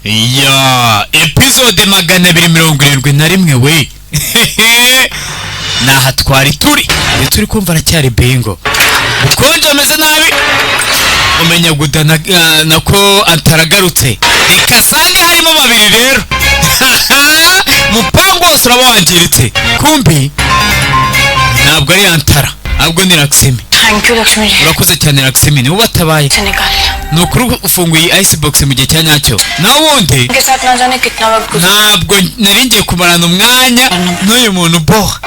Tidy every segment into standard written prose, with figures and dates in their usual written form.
Ya episode 271 we naha twari turi kumva aracyari bingo ukonje ameze nabi umenya gudana nako ataragarutse ikasange harimo babiri rero mupango wose urabangiritse kumbi ntabwo ari Antara ahubwo ni Lakshmi. Thank you Lakshmi. Urakoze cyane Lakshmi, ni ubatabaye nukuri ufunguye icebox mu gihe cya nyacyo na wundi ntabwo naringiye kumarana umwanya n'uyu muntu boha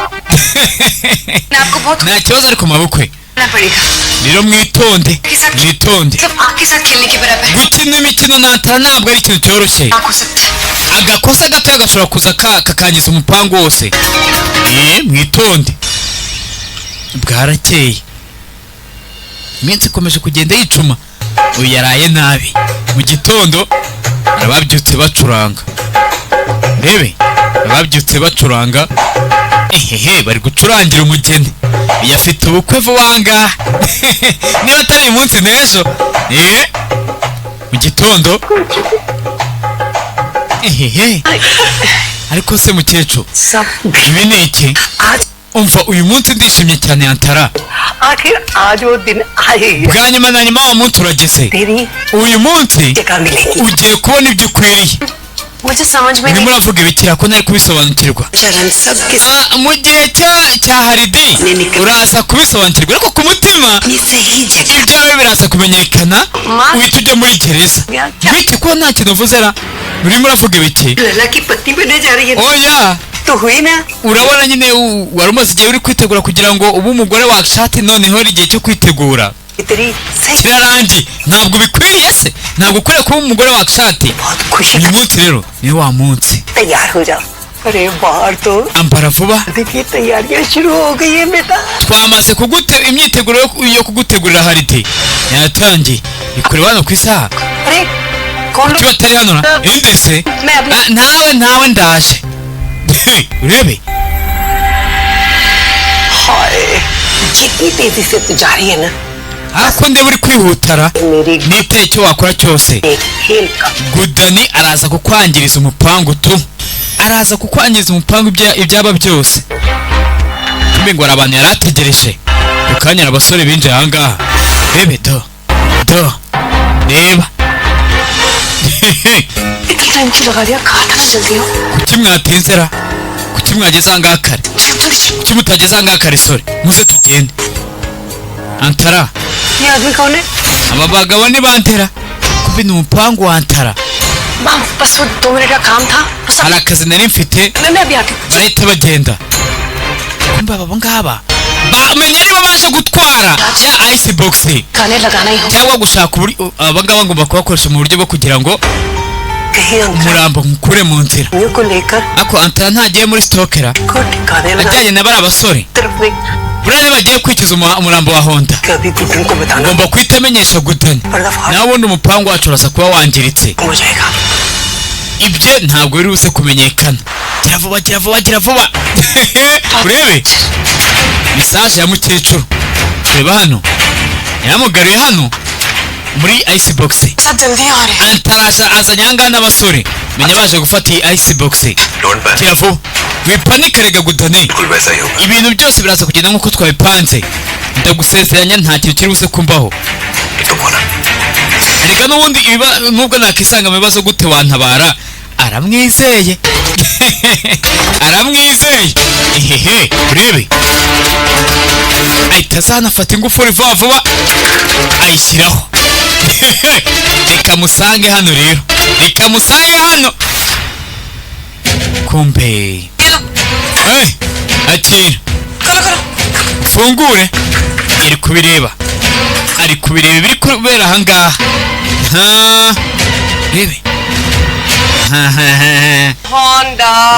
nta kibazo ari ku mabukwe rero mwitonde gukina imikino na Antara ntabwo ari ikintu cyoroshye, agakosa gato gashobora kuza kakangiza umupango wose. Mwitonde bwarakeye iminsi ikomeje kugenda yicuma, uyu yaraye nabi mu gitondo ababyutse bacuranga ndebe ababyutse bacuranga bari gucurangira umugeni yafite ubukwe vuwanga niba atari uyu munsi n'ejo mu gitondo ariko se mukecuru ibi ni iki? Umva uyu munsi ndishimye cyane Antara, bwa nyuma na nyuma wa munsi urageze, uyu munsi ugiye kubona ibyo ukwiriye. Urimo uravuga ibikira ko ntari kubisobanukirwa mu gihe cya haridi uraza kubisobanukirwa, ariko ku mutima ibyawe biraza kumenyekana uhita ujya muri gereza. Ibiki ko nta kintu uvuze ra? Urimo uravuga ibiki? Oya urabona nyine wari umaze igihe uri kwitegura kugira ngo ube umugore wakshati, noneho ari igihe cyo kwitegura kirarangiye. Ntabwo bikwiriye se, ntabwo ukwiye kuba umugore wakshati. Uyu munsi rero ni wa munsi, ambara vuba twamaze imyiteguro yo kugutegurira haridi yatangiye. Ikore hano ku isaha kuki batari hano indi se? Nawe ndaje urebe जितनी तेजी से तू जा रही है ना, ako ndeba uri kwihutara niteye icyo wakora cyose. Gudani araza kukwangiriza umupangu tu, araza kukwangiriza umupangu ibyaba byose. Kumbe ngo abantu yarategereje ukanya abasore binje ahangaha. Bebe do reba kuki mwatenzera, kuki mwageze ahangaha kare, kuki mutageze ahangaha kare sore, muze tugende. Antara aba bagabo ni bantera, kumbe ni umupangu wa Antara. Hari akazi nari mfite barahita bagenda. Kumbe abo ngaba bamenye niba baje gutwara ya icebox cyangwa gushaka aba ngaba ngomba kubakoresha mu buryo bwo kugira ngo umurambo mukure mu nzira. Ako Antara ntagiye muri stokera ajyanye na bari abasore burane bagiye kwikiza umurambo wa Honda, ngomba kwita amenyesha Gudani nawe ubundi umupangu wacu urasa kuba wangiritse. Ibye ntabwo biri buze kumenyekana. Gira vuba urebe message ya mukecuru. Reba hano yamugaruye hano muri icebox. Antara azanye ahangaha n'abasore, menya baje gufata iyi icebox. Kiravu wipanika rega Gudani, ibintu byose biraza kugenda nk'uko twabipanze. Ndagusezeranya nta kintu kiri buse kumbaho. Reka n'ubundi nubwo nakisanga mu bibazo gute wantabara. Aramwizeye urebe ahita azanafata ingufuri vuba ayishyiraho. Reka musange hano rero, kumbe akira fungure. ari kubireba biri kubera ahangaha. Rebe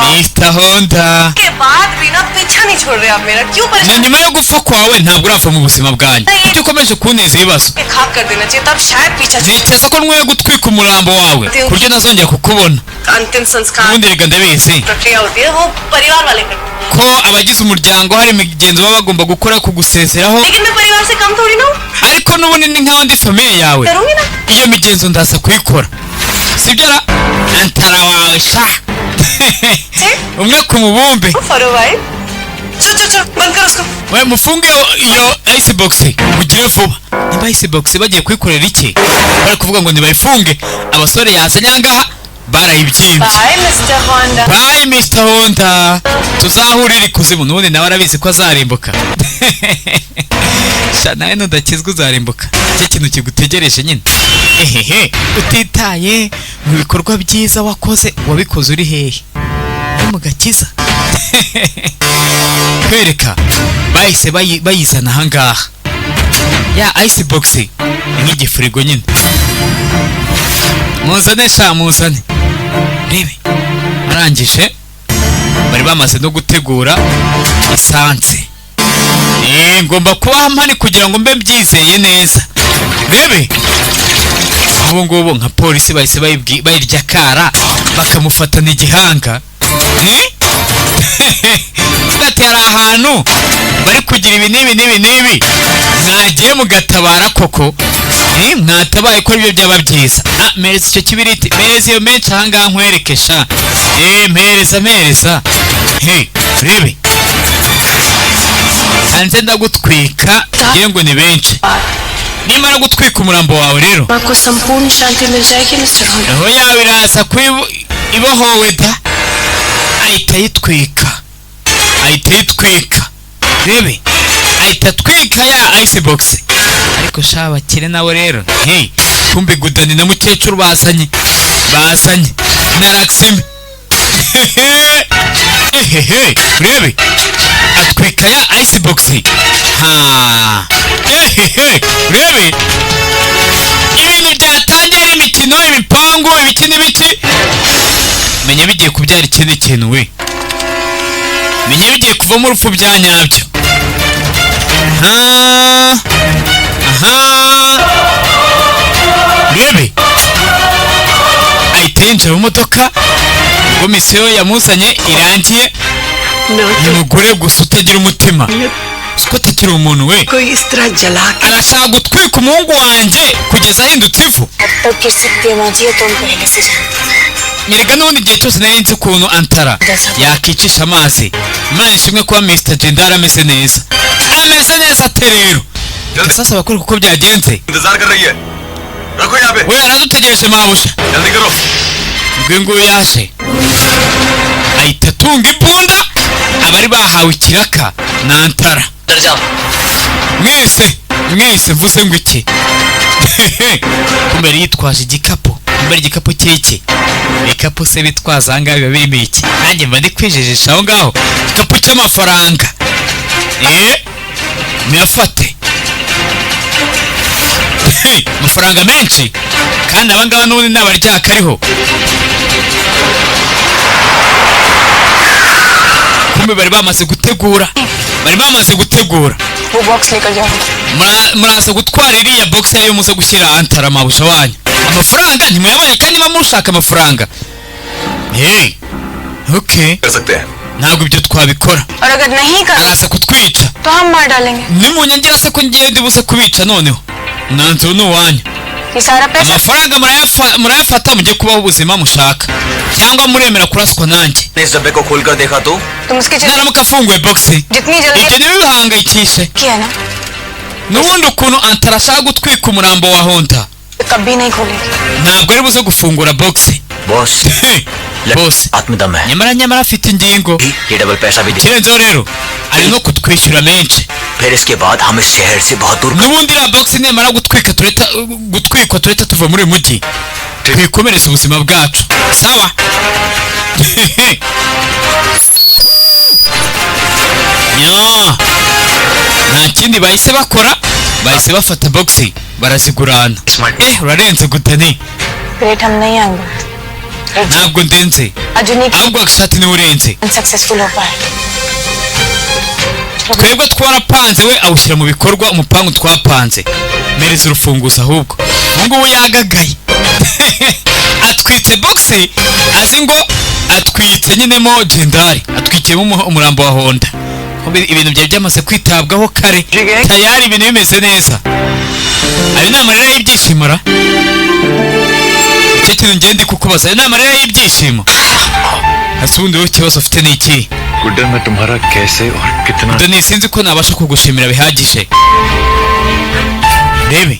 Mr. Honda के बाद भी ना पीछा नहीं छोड़ रहे आप मेरा, क्यों परेशान? nyuma yo gupfa kwawe ntabwo urava mu buzima bwanjye, icyo ukomeje kuneza ibibazo. खाक कर देना चाहिए, तब शायद पीछा छोड़. Ntekereza ko nkwiye gutwika umurambo wawe kuryo nazongera kukubona. अंतिम संस्कार ubundi rega ndabizi प्रक्रिया होती है, वो परिवार वाले करते हैं. ko abagize umuryango hari imigenzo baba bagomba gukora kugusezeraho, लेकिन मैं परिवार से कम थोड़ी ना हूँ. ariko n'ubundi ni nk'aho ndi famiye yawe. करूँगी ना. Iyo migenzo ndaza kuyikora, sibyo ra? antara wawe sha umwe ku mubumbe furrow भाई चल चल चल बंद कर उसको we mufunge iyo icebox mugire vuba niba icebox bagiye kwikorera iki bari kuvuga ngo nibayifunge abasore yazanye angaha barayibyinze bye Mr Honda tuzahurira ikuzimu nubundi nawe arabizi ko azarimbuka sha nawe nudakizwe uzarimbuka icyo kintu kigutegereje nyine ehehe utitaye mu bikorwa byiza wakoze wabikoze uri hehe mu gakiza kwereka bahise bayizana ahangaha ya icebox nk'igifurigo nyine muzane sha muzane rebe arangije bari bamaze no gutegura isanse ngomba kuba mpani kugira ngo mbe mbyizeye neza rebe ubu ngubu nka polisi bahise bayirya kara bakamufatana igihanga ati hari ahantu bari kugira ibi n'ibi mwagiye mugatabara koko mwatabaye ko ibyo byaba byiza mereza icyo kibiriti mereza iyo menshi ahangaha nkwereke sha mereza rebe hanze ndagutwika ngira ngo ni benshi nimara gutwika umurambo wawe rero roho yawe iraza ibohowe da ahita yitwika rebe ahita twika ya icebox ariko sha bakire nawe rero kumbe gudani na mukecuru bazanye na Laxmi rebe atwika ya icebox rebe ibintu byatangira imikino ibipangu ibiki n'ibiki menya bigiye kubyara ikindi kintu we menya bigiye kuvamo urupfu bya nyabyo rebe ahita yinjira mu modoka ubwo misiyo yamuzanye irangiye ni umugore gusa utagira umutima siko utakiri umuntu we arashaka gutwika umuhungu wanjye kugeza ahindutse ivu nyereka n'ubundi igihe cyose nari nzi ukuntu antara yakicisha amazi imana ishimwe kuba Mr Jendara ameze neza ate rero sasa bakora kuko byagenze we aradutegereje mabusha nguyu yaje ahita atunga imbunda abari bahawe ikiraka na antara mwese mvuze ngo iki kumbe yitwaje igikapu kumbe igikapu cy'iki ibikapu se bitwaza ahangaha biba birimo iki nanjye mba ndi kwijijisha aho ngaho igikapu cy'amafaranga muyafate amafaranga menshi kandi abangaba n'ubundi n'abaryaka ariho kumbe bari bamaze gutegura muraza gutwara iriya box ariyo muze gushyira antara mabusha wanyu amafaranga ntimuyabonye kandi niba mushaka amafaranga ntabwo ibyo twabikora araza kutwica nimunyongera se ko ngende buze kubica noneho mwanzuro ni uwanyu amafaranga murayafata mujye kubaho ubuzima mushaka cyangwa muremera kuraswa nanjye naramuka afunguye box ibyo ntibibihangayikishe n'ubundi ukuntu antara ashaka gutwika umurambo wa Honda ntabwo ari buze gufungura box nyamara afite ingingo kirenzeho rero ari no kutwishyura menshi n'ubundi iriya box nimara gutwikwa tureta tuva muri uyu mujyi twikomereza ubuzima bwacu sawa nta kindi bahise bakora bahise bafata box barazigurana urarenze gutani ntabwo ndenze ahubwo agashati niwe urenze twebwe twarapanze we awushyira mu bikorwa umupangu twapanze mereza urufunguzo ahubwo ubungubu yagagaye atwitse box azi ngo atwitse nyinemo Jendari atwikiyemo umurambo wa Honda ibintu byari byamaze kwitabwaho kare tayari ibintu bimeze neza ari n'amarira y'ibyishimora nicyo kintu ngende kukubaza ni amarira y'ibyishimo hasi ubundi wowe ikibazo ufite ni iki Guddan मैं तुम्हारा कैसे और कितना Dani sinzi ko nabasha kugushimira bihagije rebe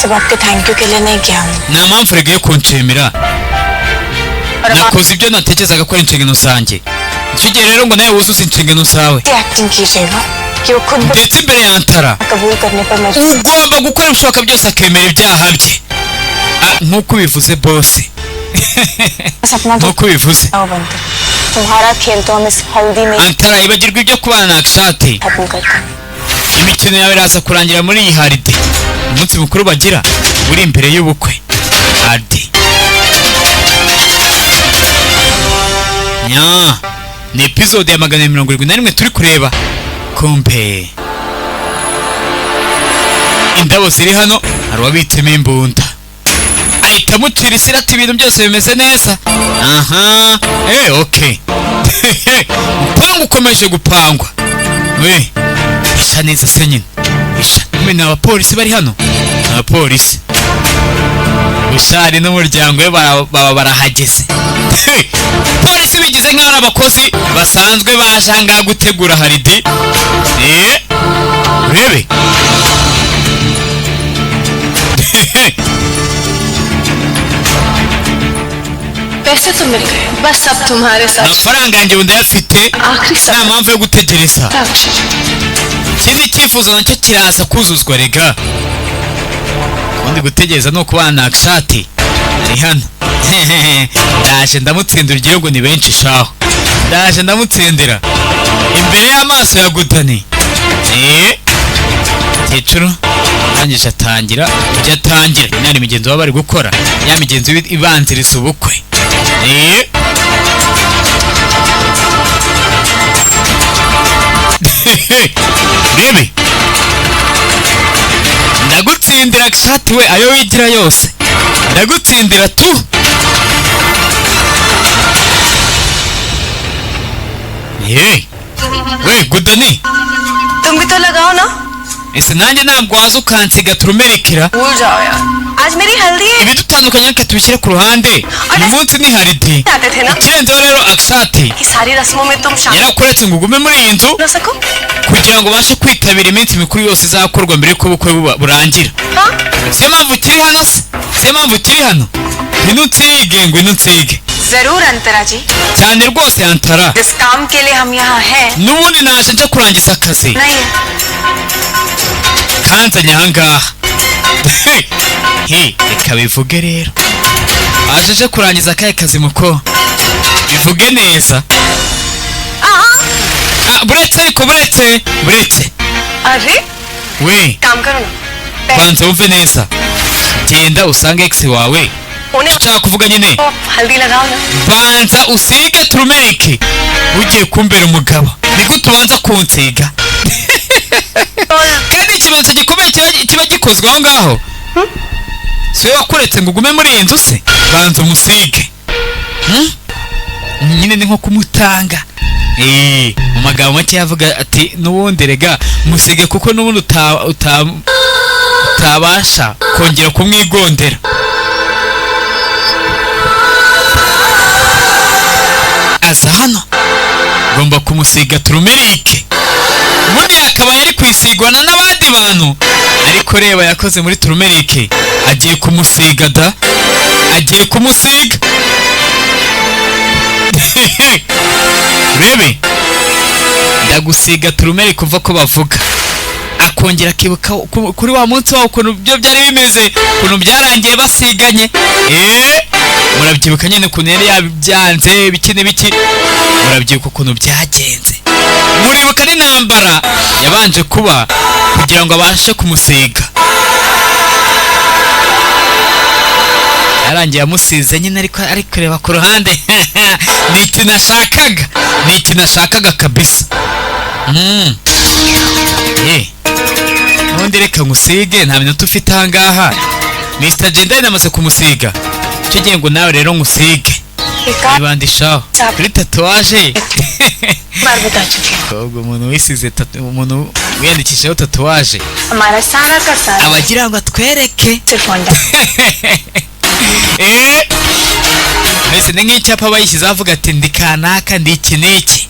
सब आपके thank you के लिए नहीं किया nta mpamvu rege yo kunshimira nakoze ibyo natekerezaga ko ari inshingano zanjye icyo gihe rero ngo nawe wuzuze inshingano zawe acting कीजिएगा कि वो खुद ndetse imbere ya Antara कबूल करने पर मजबूर ugomba gukora ibishoboka byose akemera ibyaha bye nk'uko ubivuze bosi सपना तो nk'uko ubivuze बनते तुम्हारा खेल तो हम इस हल्दी में Antara ibagirwa ibyo kubana na Akshati खत्म करते imikino yawe iraza kurangira muri iyi haride umunsi mukuru bagira uri imbere y'ubukwe haride nya ni episode ya 171 turi kureba kumpe indabo ziri hano hari uwabitsemo imbunda ahita amucira isirati ibintu byose bimeze neza aha okay upanga ukomeje gupangwa we isa neza se nyine isha ni abapolisi bari hano abapolisi Bushari n'umuryango we baba barahageze polisi bigize nk'aho ari abakozi basanzwe bashanga gutegura haridi urebe पैसे तो मिल गए बस अब तुम्हारे साथ amafaranga yanjye ndayafite आखिरी nta mpamvu yo gutegereza ikindi cyifuzo nacyo kiraza kuzuzwa rega ubundi gutegereza ni ukubana na Akshati ari hano ndaje ndamutsindira ugira ngo ni benshi shaho ndaje ndamutsindira imbere y'amaso ya Gudani Kecuru arangije atangira ibyo atangira imyanya imigenzo baba bari gukora ya migenzo ibanziriza ubukwe rebe ndagutsindira Akshati we ayo wigira yose ndagutsindira tu we Gudani तुम भी तो लगाओ ना ese nanjye ntabwo waza ukansiga turumerikira भूल जाओ यार आज मेरी हल्दी है ibidutandukanye reka tubishyire ku ruhande uyu munsi ni haridi आते थे ना ikirenzeho rero Akshati कि सारी रस्मों में तुम शामिल yarakuretse ngo ugume muri iyi nzu हो सको kugira ngo ubashe kwitabira iminsi mikuru yose izakorwa mbere y'uko ubukwe burangira हाँ siyo mpamvu ukiri hano se siyo mpamvu ukiri hano ngwino unsige ngwino unsige जरूर अंतरा जी cyane rwose Antara जिस काम के लिए हम यहाँ हैं n'ubundi naje nje kurangiza akazi नहीं है kanzanye ahangaha reka bivuge rero aje nje kurangiza akahe kazi muko bivuge neza buretse ariko buretse अरे we काम करो ना banza wumve neza genda usange ex wawe उन्हें ushaka kuvuga nyine तो हल्दी लगाओ ना banza usige turumerike ugiye kumbera umugabo nigute ubanza kunsiga kandi ikimenyetso gikomeye kiba gikozwe aho ngaho siwe wakuretse ngo ugume muri iyi nzu se banza umusige nyine ni nko kumutanga mu magambo make yavuga ati n'ubundi rega musige kuko n'ubundi utabasha kongera kumwigondera aza hano ugomba kumusiga turumerike ubundi akaba yari kwisigwana n'abandi bantu ariko reba yakoze muri turumerike agiye kumusiga da agiye kumusiga rebe ndagusiga turumerike uva ko bavuga akongera akibuka kuri wa munsi wawo ukuntu byo byari bimeze ukuntu byarangiye basiganye murabyibuka nyine ukuntu yari yabyanze biki n'ibiki murabyibuka ukuntu byagenze muribuka n'intambara yabanje kuba kugira ngo abashe kumusiga yarangiye amusize nyine ariko ari kureba ku ruhande ni iki nashakaga kabisa ubundi reka nkusige nta minota ufite ahangaha Mr. Jendai namaze kumusiga icyo gihe ngo nawe rero nkusige nibandishaho kuri tatuwaje बार बता चुकी हूँ ahubwo umuntu wisize umuntu wiyandikishijeho tatuwaje हमारा सारा का सारा abagira ngo atwereke सिर्फ Honda mbese ni nk'icyapa bayishyizeho avuga ati ndi kanaka ndi iki n'iki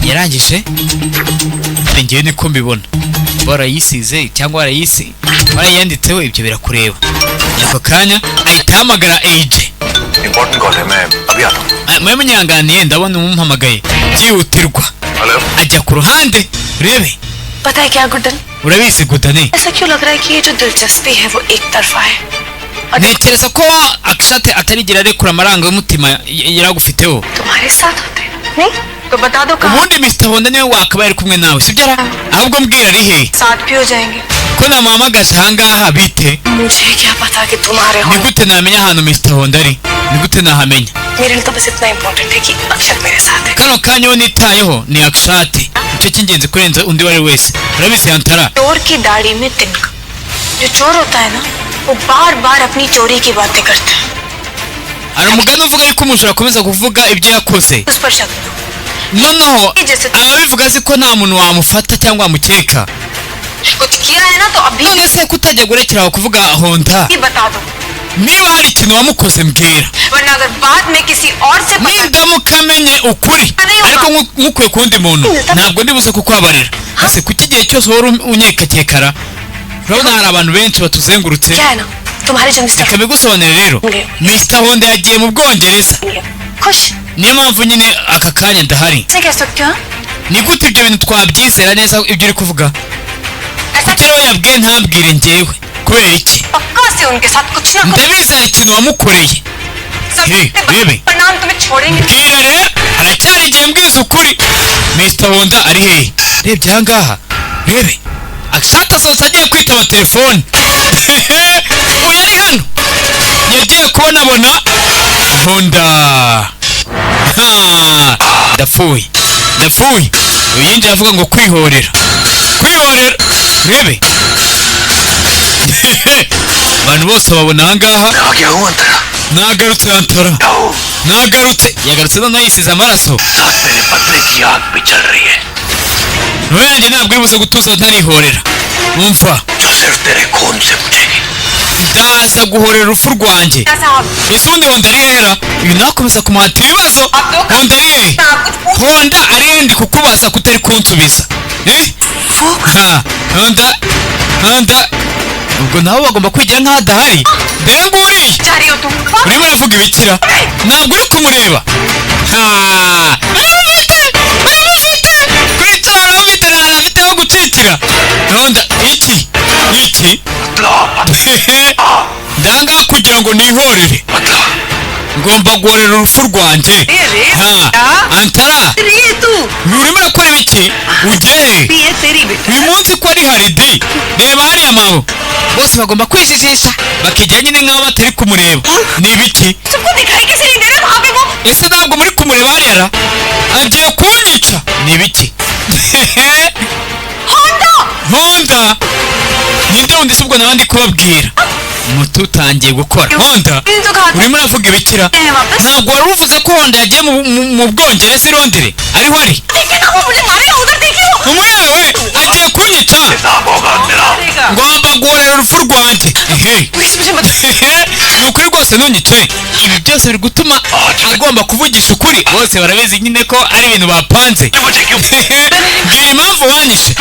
yarangije ngewe niko mbibona warayisize cyangwa warayanditseho ibyo birakureba ako kanya ahita ahamagara AJ important call है मैं अभी आता हूँ mwe munyanganiye ndabona umumpamagaye byihutirwa hello ajya ku ruhande urebe पता है क्या Guddan urabizi gudane ऐसा क्यों लग रहा है कि ये जो दिलचस्पी है वो एक तरफा है ntekereza ko akishate atarigira arekura amaranga y'umutima yaragufiteho तुम्हारे साथ होते नहीं तो बता दो कहाँ ubundi Mr. Honda niwe wakabaye ari kumwe nawe sibyo ra ahubwo mbwira ari he साथ भी हो जाएंगे ko namuhamagaje ahangaha bite मुझे क्या पता कि तुम्हारे ni हो gute namenya ahantu Mr. Honda ari ni gute nahamenya मेरे लिए तो बस इतना इम्पोर्टेंट है कि अक्षत मेरे साथ है kano kanya wo nitayeho ni akishate nicyo cy'ingenzi kurenza undi wari wese urabizi Antara चोर की दाढ़ी में तिनका जो चोर होता है ना वो बार बार अपनी चोरी की बातें करता है hari umugani uvuga yuko umujura akomeza kuvuga ibyo yakoze उस पर शक noneho ababivuga azi ko nta muntu wamufata cyangwa wamukeka कुछ किया है ना तो अभी none se kutajya gurekera kuvuga Honda ही बता दो niba hari ikintu wamukoze mbwira वरना अगर बाद में किसी और से पता nindamuka amenye ukuri ariko nkukuye ku wundi muntu ntabwo ndibuze kukubabarira ese kuki igihe cyose uhora unyekakekara urabona hari abantu benshi batuzengurutse क्या है ना तुम्हारे जो mister reka bigusobanurire rero Mr. Honda yagiye mu Bwongereza खुश niyo mpamvu nyine aka kanya ndahari से कह सकते हो ni gute ibyo bintu twabyizera neza ibyo uri kuvuga ऐसा kuki rero yabwiye ntabwire njyewe kubera iki पक्का से उनके साथ कुछ ना कुछ ndabizi hari ikintu wamukoreye bebe परिणाम तुम्हें छोड़ेंगे bwira rero haracyari igihe mbwiza ukuri Mr. Honda ari hehe rebye ahangaha rebe ashaka asohotse agiye kwitaba telefone uyu ari hano yagiye kubonabona Honda ndapfuye uyu yinjiye avuga ngo kwihorera rebe abantu bose babona ahangaha आ गया हूँ अंतरा nagarutse Antara yagarutse noneho yisize amaraso साथ मेरे बदले की आग भी चल रही है roho yanjye ntabwo iribuze gutuza ntarihorera numva जो सिर्फ तेरे खून से बुझेगी ndaza guhorera urupfu rwanjye साहब ese ubundi Honda ari hera ibi nakomeza kumuhatira ibibazo Honda ari hehe Honda ari he ndi kukubaza kutari kunsubiza Honda ubwo nabo bagomba kwigira nk'aho adahari dore nguriye जा रही हो तुम urimo uravuga ibikira ntabwo uri kumureba kwicara aramufite ntabwo afite aho gucikira Honda iki ndangaha kugira ngo nihorere ngomba guhorera urupfu rwanjye Antara urimo urakora ibiki ugere uyu munsi ko ari haridi reba hariya mabo bose bagomba kwijijisha bakigira nyine nk'aho batari kumureba ni ibiki सबको दिखाई कैसे नहीं दे रहे वहाँ पे वो ese ntabwo muri kumureba hariya agiye kunyica ni ibiki Honda ninde wundi se ubwo nabandi kubabwira umuti utangiye gukora Honda urimo uravuga ibikira ntabwo wari uvuze ko Honda yagiye mu Bwongereza i Londres ariho ari umuyewe agiye kunyica ngomba guhorera urupfu rwanjye ni ukuri rwose ntunyice ibi byose biri gutuma agomba kuvugisha ukuri bose barabizi nyine ko ari ibintu bapanze mbwira impamvu wanyishe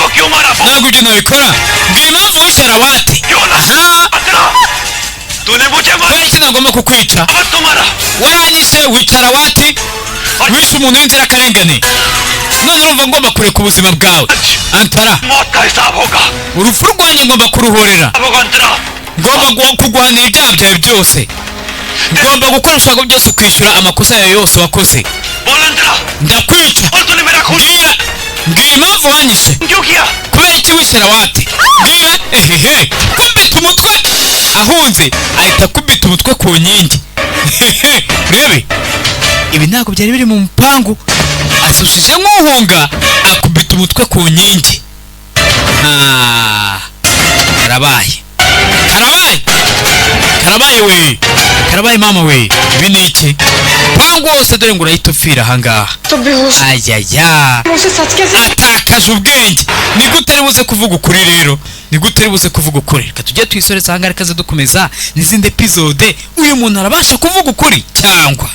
ntabwo ibyo nabikora mbwira impamvu wishe Rawati kubera iki nagomba kukwica waranyishe wica Rawati wishe umuntu w'inzirakarengane none urumva ngomba kureka ubuzima bwawe Antara urupfu rwanjye ngomba kuruhorera ngomba kuguhanira ibyaha byawe byose ngomba gukora ibishoboka byose ukishyura amakosa yawe yose wakoze ndakwica mbwira impamvu wanyishe kubera iki wishe Rawati mbwira kubita umutwe ahunze ahita akubita umutwe ku nkingi rebe ibi ntabwo byari biri mu mupangu asushije nk'uhunga akubita umutwe ku nkingi karabaye we mama we ibi ni iki umupangu wose dore ngo urahita upfira ahangaha. Ayaya atakaje ubwenge. Ni gute ari buze kuvuga ukuri rero? Ni gute ari buze kuvuga ukuri? Reka tujye twisoreza ahangaha, reka dukomeza n'izindi episode. Uyu muntu arabasha kuvuga ukuri cyangwa